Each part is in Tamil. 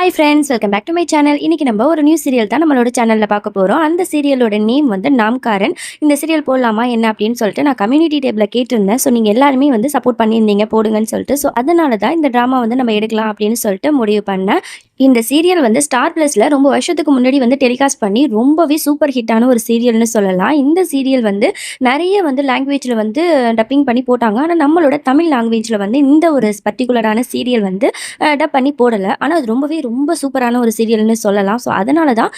Hi friends, welcome back to my channel. இன்னைக்கு நம்ம ஒரு நியூ சீரியல் தான் நம்மளோட சேனலில் பார்க்க போகிறோம். அந்த சீரியலோட நேம் வந்து நாம்காரன். இந்த சீரியல் போடலாமா என்ன அப்படின்னு சொல்லிட்டு நான் கம்யூனிட்டி டேபிளில் கேட்டிருந்தேன். ஸோ நீங்கள் எல்லாருமே வந்து சப்போர்ட் பண்ணியிருந்தீங்க போடுங்கன்னு சொல்லிட்டு. ஸோ அதனால தான் இந்த ட்ராமா வந்து நம்ம எடுக்கலாம் அப்படின்னு சொல்லிட்டு முடிவு பண்ணேன். இந்த சீரியல் வந்து ஸ்டார் பிளஸ்ல ரொம்ப வருஷத்துக்கு முன்னாடி வந்து டெலிகாஸ்ட் பண்ணி ரொம்பவே சூப்பர் ஹிட்டான ஒரு சீரியல்னு சொல்லலாம். இந்த சீரியல் வந்து நிறைய வந்து லாங்குவேஜில் வந்து டப்பிங் பண்ணி போட்டாங்க. ஆனால் நம்மளோட தமிழ் லாங்குவேஜில் வந்து இந்த ஒரு பர்டிகுலரான சீரியல் வந்து டப் பண்ணி போடலை. ஆனால் அது ரொம்ப சூப்பரான ஒரு சீரியல்னு சொல்லலாம். ஸோ அதனால தான்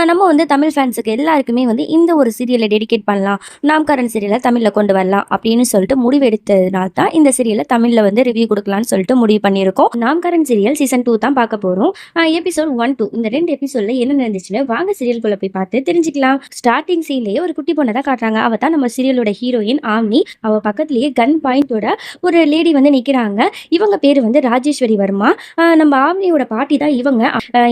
நம்ம வந்து தமிழ் ஃபேன்ஸுக்கு எல்லாருக்குமே வந்து இந்த ஒரு சீரியலை டெடிகேட் பண்ணலாம், நாம்காரன் சீரியலை தமிழில் கொண்டு வரலாம் அப்படின்னு சொல்லிட்டு முடிவு எடுத்ததுனால தான் இந்த சீரியலை தமிழில் வந்து ரிவ்யூ கொடுக்கலான்னு சொல்லிட்டு முடிவு பண்ணியிருக்கோம். நாம்காரன் சீரியல் சீசன் 2 தான் பார்க்க போகிறோம். எபிசோட் 1, 2 இந்த 2 எபிசோட்ல என்ன நடந்துச்சுன்னு வாங்க சீரியல்குள்ள போய் பார்த்து தெரிஞ்சுக்கலாம். ஸ்டார்டிங் சீன்லயே ஒரு குட்டி பொண்ணை தான் காட்டுறாங்க. அவ தான் நம்ம சீரியலோட ஹீரோயின் ஆம்னி. அவ பக்கத்துலயே கன் பாயிண்டோட ஒரு லேடி வந்து நிக்கிறாங்க. இவங்க பேரு வந்து ராஜேஸ்வரி வர்மா. நம்ம ஆம்னியோட பாட்டி தான் இவங்க.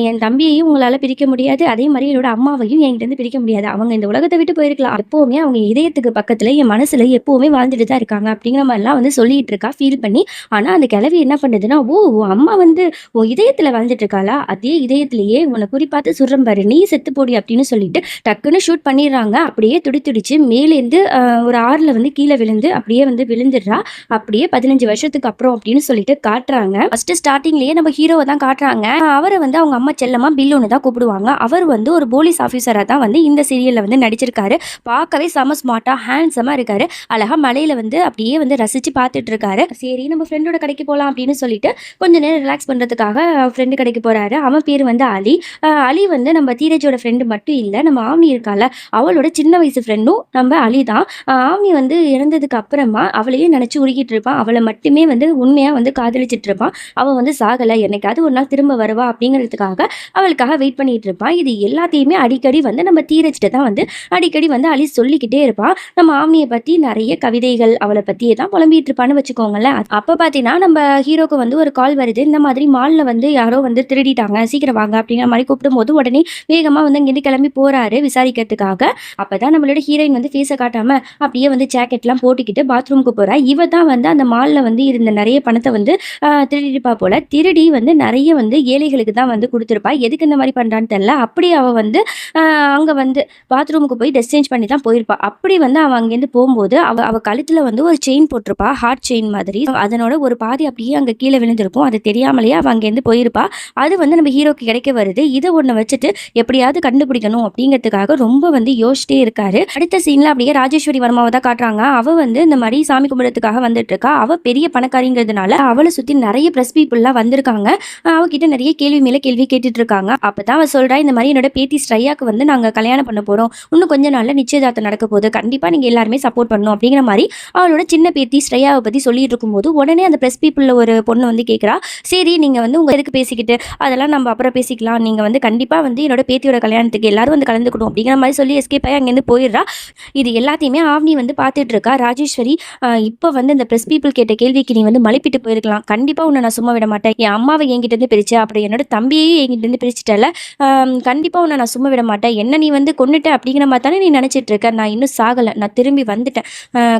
என் தம்பியையும் உங்களால பிரிக்க முடியாது, அதே மாதிரி என்னோட அம்மாவையும் என்கிட்ட இருந்து பிரிக்க முடியாது. அவங்க இந்த உலகத்தை விட்டு போயிருக்கலாம், எப்பவுமே அவங்க இதயத்துக்கு பக்கத்துல என் மனசுல எப்பவுமே வாழ்ந்துட்டு தான் இருக்காங்க அப்படிங்கிற மாதிரிலாம் வந்து சொல்லிட்டு இருக்கா ஃபீல் பண்ணி. ஆனா அந்த கிழவி என்ன பண்ணுதுன்னா, ஓ அம்மா வந்து உன் இதயத்துல வாழ்ந்துட்டு இருக்காளா, அதே இதயத்திலேயே உன்னை குறிப்பாத்து சுடுறேன் பாரு, நீ செத்து போடி அப்படின்னு சொல்லிட்டு டக்குன்னு ஷூட் பண்ணிடுறாங்க. அப்படியே துடிச்சு மேலேருந்து ஒரு ஆறுல வந்து கீழே விழுந்து அப்படியே வந்து விழுந்துடுறா. அப்படியே 15 வருஷத்துக்கு அப்புறம் அப்படின்னு சொல்லிட்டு காட்டுறாங்க. ஃபர்ஸ்ட் ஸ்டார்டிங்லயே நம்ம ஹீரோவை தான் காட்டுறாங்க. அவரை வந்து அவங்க அம்மா செல்லமா பில்லுன்னு தான் கூப்பிடுவாங்க. அவர் வந்து ஒரு போலீஸ் ஆஃபீஸரா தான் வந்து இந்த சீரியல்ல வந்து நடிச்சிருக்காரு. பார்க்கவே செம ஸ்மார்ட்டா ஹேண்ட்ஸமா இருக்காரு. அழகா மலையில வந்து அப்படியே வந்து ரசிச்சு பார்த்துட்டு இருக்காரு. சரி நம்ம ஃப்ரெண்டோட கடைக்கு போகலாம் அப்படின்னு சொல்லிட்டு கொஞ்ச நேரம் ரிலாக்ஸ் பண்றதுக்காக ஃப்ரெண்டு கடைக்கு போறாரு. அவன் பேர் வந்து அலி. அலி வந்து நம்ம தீரஜோட ஃப்ரெண்டு மட்டும் இல்லை, நம்ம ஆம்னி இருக்கால அவளோட சின்ன வயசு ஃப்ரெண்டும் நம்ம அலி தான். ஆம்னி வந்து இறந்ததுக்கு அப்புறமா அவளையே நினைச்சு உருகிட்டு இருப்பான். அவளை மட்டுமே வந்து உண்மையா வந்து காதலிச்சிட்டு இருப்பான். அவன் வந்து சாகலை, என்னைக்காவது ஒரு நாள் திரும்ப வருவா அப்படிங்கிறதுக்காக அவளுக்காக வெயிட் பண்ணிட்டு இருப்பான். இது எல்லாத்தையுமே அடிக்கடி வந்து நம்ம தீரஜ்கிட்ட தான் வந்து அடிக்கடி வந்து அலி சொல்லிக்கிட்டே இருப்பான். நம்ம ஆம்னியை பத்தி நிறைய கவிதைகள் அவளை பத்தியே தான் புலம்பிட்டு இருப்பான்னு வச்சுக்கோங்களேன். அப்ப பாத்தீங்கன்னா நம்ம ஹீரோக்கு வந்து ஒரு கால் வருது. இந்த மாதிரி மால்ல வந்து யாரோ வந்து திருடிட்டாங்க, சீக்கிரம் வாங்க அப்படிங்கிற மாதிரி கூப்பிடும் போது உடனே வேகமா வந்து இங்கிருந்து கிளம்பி போறாரு விசாரிக்கிறதுக்காக. அப்பதான் நம்மளோட ஹீரோயின் வந்து ஃபேஸை காட்டாம அப்படியே வந்து ஜாக்கெட்லாம் போட்டுக்கிட்டு பாத்ரூமுக்கு போறா. இவ தான் வந்து அந்த மால்ல வந்து இருந்த நிறைய பணத்தை வந்து திருடிப்பா போல. திருடி வந்து நிறைய வந்து ஏழைகளுக்கு தான் வந்து கொடுத்துருப்பா. எதுக்கு இந்த மாதிரி பண்றான்னு தெரியல. அப்படி அவ வந்து அங்க வந்து பாத்ரூமுக்கு போய் ட்ரெஸ் சேஞ்ச் பண்ணி தான் போயிருப்பா. அப்படி வந்து அவ அங்கேருந்து போகும்போது அவ கழுத்துல வந்து ஒரு செயின் போட்டிருப்பா, ஹார்ட் செயின் மாதிரி. அதனோட ஒரு பாதி அப்படியே அங்க கீழே விழுந்திருக்கும். அது தெரியாமலேயே அவ அங்கேருந்து போயிருப்பா. அது வந்து நம்ம ஹீரோக்கு கிடைக்க வருது. இதை ஒன்று வச்சுட்டு எப்படியாவது கண்டுபிடிக்கணும் அப்படிங்கிறதுக்காக ரொம்ப வந்து யோசிச்சிட்டே இருக்காரு. அடுத்த சீன்ல அப்படியே ராஜேஸ்வரி வர்மாவை தான் காட்டுறாங்க. அவ வந்து இந்த மாதிரி சாமி கும்பிடத்துக்காக வந்துட்டு இருக்கா. அவ பெரிய பணக்காரிங்கிறதுனால அவளை சுத்தி நிறைய பிரஸ் பீப்புள்லாம் வந்திருக்காங்க. அவகிட்ட நிறைய கேள்வி மேல கேள்வி கேட்டுட்டு இருக்காங்க. அப்பதான் அவ சொல்றா, இந்த மாதிரி என்னோட பேத்தி ஸ்ரையாக்கு வந்து நாங்க கல்யாணம் பண்ண போறோம், இன்னும் கொஞ்ச நாள்ல நிச்சயதார்த்தம் நடக்க போகுது, கண்டிப்பா நீங்க எல்லாருமே சப்போர்ட் பண்ணணும் அப்படிங்கிற மாதிரி அவளோட சின்ன பேத்தி ஸ்ரையாவை பத்தி சொல்லிட்டு இருக்கும்போது உடனே அந்த பிரஸ் பீப்புள்ல ஒரு பொண்ணு வந்து கேட்கிறா, சரி நீங்க வந்து உங்க எதுக்கு பேசிக்கிட்டு, அதெல்லாம் நம்ம அப்புறம் பேசிக்கலாம், நீங்க வந்து கண்டிப்பா வந்து என்னோட பேத்தியோட கல்யாணத்துக்கு எல்லாரும் வந்து கலந்துக்கணும் அப்படிங்கிற மாதிரி சொல்லி எஸ்கேப் ஆகி அங்கேருந்து போயிடுறா. இது எல்லாத்தையுமே ஆவ்னி வந்து பார்த்துட்டு இருக்கா. ராஜேஸ்வரி, இப்போ வந்து இந்த பிரஸ் பீப்புள் கேட்ட கேள்விக்கு நீ வந்து மலைப்பிட்டு போயிருக்கலாம், கண்டிப்பா உன்னை நான் சும்மா விட மாட்டேன், என் அம்மாவை என்கிட்ட இருந்து பிரிச்சு அப்படி என்னோட தம்பியே என்கிட்ட இருந்து பிரிச்சுட்டல, கண்டிப்பா உன்னை நான் சும்மா விட மாட்டேன், என்ன நீ வந்து கொன்னுட்ட அப்படிங்கிற மாதிரி தானே நீ நினைச்சிட்டு இருக்க, நான் இன்னும் சாகலை, நான் திரும்பி வந்துட்டேன்,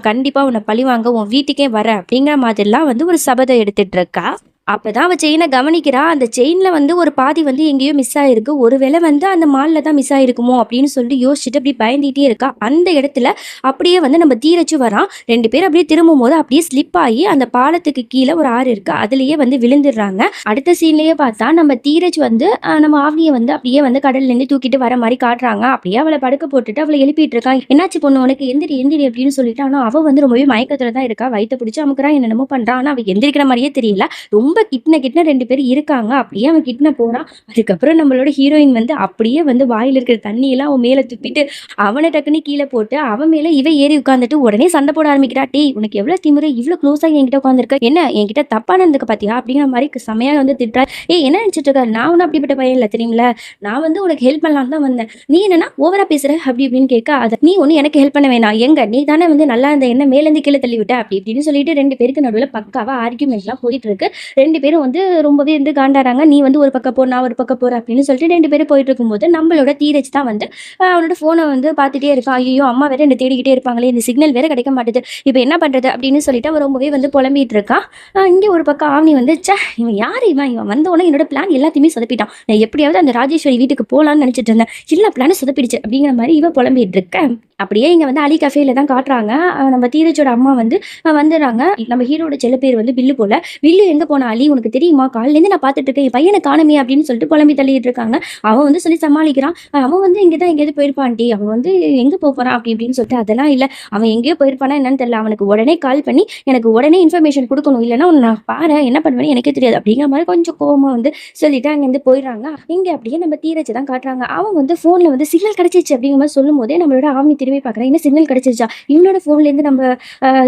கண்டிப்பா உன்னை பழிவாங்க உன் வீட்டுக்கே வர அப்படிங்கிற மாதிரிலாம் வந்து ஒரு சபதம் எடுத்துட்டு இருக்கா. அப்பதான் அவ செயினை கவனிக்கிறா. அந்த செயின்ல வந்து ஒரு பாதி வந்து எங்கேயோ மிஸ் ஆயிருக்கு. ஒருவேளை வந்து அந்த மால்ல தான் மிஸ் ஆயிருக்குமோ அப்படின்னு சொல்லி யோசிச்சுட்டு அப்படி பயந்துட்டே இருக்கா. அந்த இடத்துல அப்படியே வந்து நம்ம தீரச்சு வரான். 2 பேர் அப்படியே திரும்பும் போது அப்படியே ஸ்லிப் ஆகி அந்த பாலத்துக்கு கீழே ஒரு ஆறு இருக்கு, அதுலயே வந்து விழுந்துடுறாங்க. அடுத்த சீன்லயே பார்த்தா நம்ம தீரஜ் வந்து நம்ம ஆவியை வந்து அப்படியே வந்து கடல்ல இருந்து தூக்கிட்டு வர மாதிரி காட்டுறாங்க. அப்படியே அவளை படுக்க போட்டுட்டு அவளை எழுப்பிட்டு இருக்கா. என்னாச்சு பொண்ணு உனக்கு, எந்திரி எந்திரி அப்படின்னு சொல்லிட்டு. ஆனா அவ வந்து ரொம்பவே மயக்கத்துல தான் இருக்கா. வயிற்ற பிடிச்சி அமுக்குறா, என்னென்னமோ பண்றான். ஆனா அவ எந்திரிக்கிற மாதிரியே தெரியல. ரொம்ப கிட்ன 2 பேர் இருக்காங்க. அப்படியே அவன் கிட்ன போறான். அதுக்கப்புறம் நம்மளோட ஹீரோயின் வந்து அப்படியே வந்து வாயில இருக்கிற தண்ணியெல்லாம் அவன் மேல துப்பிட்டு அவனை டக்குன்னு கீழே போட்டு அவன் மேல இவ ஏறி உட்காந்துட்டு உடனே சண்டை போட ஆரம்பிக்கிறா. டேய் உனக்கு எவ்வளவு திமிரு, இவ்வளவு க்ளோஸா என்கிட்ட உட்காந்துருக்க, என்ன என்கிட்ட தப்பா நடந்துக்க பாத்தியா அப்படிங்கிற மாதிரி செமையா வந்து திட்டுறா. என்ன நினைச்சிட்டு இருக்க, நான் ஒன்னும் அப்படிப்பட்ட பையன் இல்லை தெரியுமில, நான் வந்து உனக்கு ஹெல்ப் பண்ணலாம் தான் வந்தேன், நீ என்னன்னா ஓவரா பேசுற அப்படி இப்படின்னு கேட்க, அதை நீ ஒண்ணு எனக்கு ஹெல்ப் பண்ண வேணாம், எங்க நீ தானே வந்து நல்லா இருந்த என்ன மேலேருந்து கீழே தள்ளி விட்ட அப்படி இப்படின்னு சொல்லிட்டு 2 பேருக்கு நடுவில் பக்காவா ஆர்கியூமெண்ட்லாம் போயிட்டு இருக்கு. 2 பேரும் வந்து ரொம்பவே வந்து காண்டாறாங்க. நீ வந்து ஒரு பக்கம் போ, நான் ஒரு பக்கம் போறேன் அப்படின்னு சொல்லிட்டு 2 பேரும் போயிட்டு இருக்கும்போது, நம்மளோட தீரஜ் தான் வந்து அவனோட ஃபோன வந்து பார்த்துட்டே இருக்கான். ஐயய்யோ! அம்மா வேற என்ன தேடிக்கிட்டே இருப்பாங்களே! இந்த சிக்னல் வேற கிடைக்க மாட்டுது. இப்ப என்ன பண்றது? அப்படின்னு சொல்லிட்டு அவன் ரொம்பவே வந்து புலம்பிட்டு இருக்கான். இங்க ஒரு பக்கம் ஆவணி வந்து, இவன் யாரு இவன்? இவன் வந்தோனே என்னோட பிளான் எல்லாத்தையுமே சொதப்பிட்டான். நான் எப்படியாவது அந்த ராஜேஸ்வரி வீட்டுக்கு போலான்னு நினைச்சிட்டு இருந்தேன். எல்லா பிளானும் சொதப்பிடுச்சு அப்படிங்கிற மாரி இவ புலம்பிட்டு இருக்க. அப்படியே இங்க வந்து அலி கஃபேல தான் காட்டுறாங்க. நம்ம தீரஜோட அம்மா வந்து வந்துடுறாங்க. நம்ம ஹீரோட செல்ல பேர் வந்து பில்லு போல. "பில்லு எங்க போனா அலி? உனக்கு தெரியுமா? காலையிலேருந்து நான் பார்த்துட்டு இருக்கேன். என் பையன காணோமே" அப்படின்னு சொல்லிட்டு புலம்பி தள்ளிட்டு இருக்காங்க. அவன் வந்து சொல்லி சமாளிக்கிறான். அவன் வந்து இங்க தான் எங்கேயாவது போயிருப்பான் ஆண்டி. அவன் வந்து எங்க போறான் அப்படி இப்படின்னு சொல்லிட்டு, அதெல்லாம் இல்ல. அவன் எங்கேயோ போயிருப்பானா என்னன்னு தெரியல. அவனுக்கு உடனே கால் பண்ணி எனக்கு உடனே இன்ஃபர்மேஷன் குடுக்கணும். இல்லன்னா உன்ன நான் பாரேன் என்ன பண்ணுவேன்னு எனக்கே தெரியாது. அப்படிங்கிற மாரி கொஞ்சம் கோவமா வந்து சொல்லிட்டு அங்கேருந்து போயிடுறாங்க. இங்க அப்படியே நம்ம தீரஜ தான் காட்டுறாங்க. அவன் வந்து ஃபோன்ல வந்து சிக்னல் கிடைச்சிருச்சு அப்படிங்கிற மாரி சொல்லும்போதே நம்மளோட ஆவணி திரும்பி பார்க்குறா. என்ன சிக்னல் கிடைச்சிருச்சா? இவனோட ஃபோன்லேருந்து நம்ம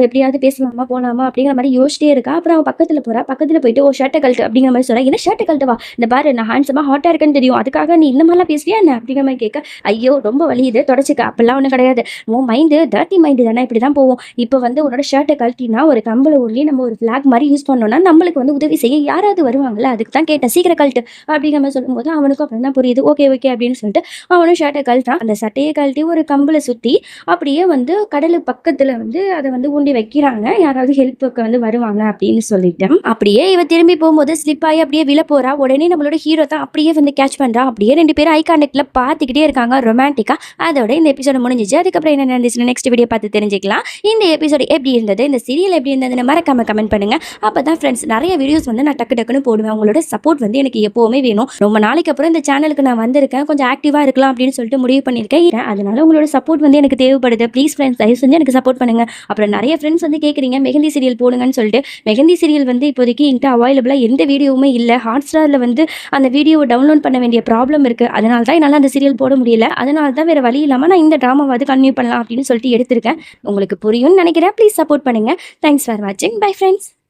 எப்படியாவது பேசலாமா, போலாமா அப்படிங்கிற மாரி யோசிச்சிட்டே இருக்கா. அப்புறம் அவ பக்கத்துல போறா. பக்கத்துல போயிட்டு "ஓ ஷர்ட்ட கழட்டு" அப்படிங்கிற மாரி சொல்றா. "என்ன ஷர்ட்ட கழட்டவா? இந்த பாரு நான் ஹேண்ட்ஸமா ஹாட்டா இருக்கேன்னு தெரியும். அதுக்காக நீ இந்த மாரிலாம் பேசுவியா என்ன?" அப்படிங்கிற மாரி கேட்க, "ஐயோ! ரொம்ப வலியுது தொடச்சுக்க." "அப்படிலாம் ஒண்ணும் கிடையாது. உன் மைண்டு டர்ட்டி மைண்டு தானே இப்படிதான் போகும். இப்ப வந்து உன்னோட ஷர்ட்ட கழட்டினா ஒரு கம்பள ஊர்லி நம்ம ஒரு ஃபிளாக் மாரி யூஸ் பண்ணோம்னா நம்மளுக்கு வந்து உதவி செய்ய யாராவது வருவாங்கல்ல. அதுக்கு தான் கேட்டேன். சீக்கிரம் கழட்டு." அப்படிங்கிற மாரி சொல்லும்போது அவனுக்கும் அப்புறம் தான் புரியுது. ஓகே, ஓகே அப்படின்னு சொல்லிட்டு அவனும் ஷர்ட்ட கழட்டுறான். அந்த சட்டைய கழட்டி ஒரு கம்புல சுத்தி அப்படியே வந்து கடலுக்கு பக்கத்துல வந்து அத வந்து ஊண்டி வைக்கிறாங்க. யாராவது ஹெல்ப்புக்கு வந்து வருவாங்க அப்படின்னு சொல்லிட்டு. அப்படியே இவ திரும்பி போகும்போது ஸ்லிப் ஆயி அப்படியே விழ போறா. உடனே நம்மளோட ஹீரோ தான் அப்படியே வந்து கேட்ச் பண்றா. அப்படியே 2 பேரும் ஐ கான்டாக்ட்ல பார்த்துக்கிட்டே இருக்காங்க ரொமான்டிக்கா. அதோட இந்த எபிசோட் முடிஞ்சிச்சு. அதுக்கப்புறம் என்ன நடந்துச்சுன்னு நெக்ஸ்ட் வீடியோ பார்த்து தெரிஞ்சுக்கலாம். இந்த எபிசோட் எப்படி இருந்தது? இந்த சீரியல் எப்படி இருந்ததுன்னு மறக்காம கமெண்ட் பண்ணுங்க. அப்பதான் ஃப்ரெண்ட்ஸ் நிறைய வீடியோஸ் வந்து நான் டக்கு டக்குன்னு போடுவேன். உங்களோட சப்போர்ட் வந்து எனக்கு எப்பவுமே வேணும். ரொம்ப நாளைக்கு அப்புறம் இந்த சேனலுக்கு நான் வந்திருக்கேன். கொஞ்சம் ஆக்டிவா இருக்கலாம் அப்படின்னு சொல்லிட்டு முடிவு பண்ணியிருக்கேன். அதனால உங்களோட சப்போர்ட் வந்து எனக்கு தேவைப்படுது. ப்ளீஸ் ஃப்ரெண்ட்ஸ் தயவு செஞ்சு எனக்கு சப்போர்ட் பண்ணுங்க. அப்புறம் நிறைய ஃப்ரெண்ட்ஸ் வந்து கேட்குறீங்க மெஹந்தி சீரியல் போடுங்கன்னு சொல்லிட்டு. மெஹந்தி சீரியல் வந்து இப்போதைக்கு என்கிட்ட அவைலபிளா எந்த வீடியோவுமே இல்ல. ஹாட்ஸ்டார்ல வந்து அந்த வீடியோவை டவுன்லோட் பண்ண வேண்டிய ப்ராப்ளம் இருக்கு. அதனால தான் என்னால அந்த சீரியல் போட முடியல. அதனால தான் வேற வழி இல்லாம நான் இந்த டிராமாவாவது கன்டினியூ பண்ணலாம் அப்படின்னு சொல்லிட்டு எடுத்திருக்கேன். உங்களுக்கு புரியும்னு நினைக்கிறேன். ப்ளீஸ் சப்போர்ட் பண்ணுங்க. தேங்க்ஸ் ஃபார் வாட்சிங். Bye friends.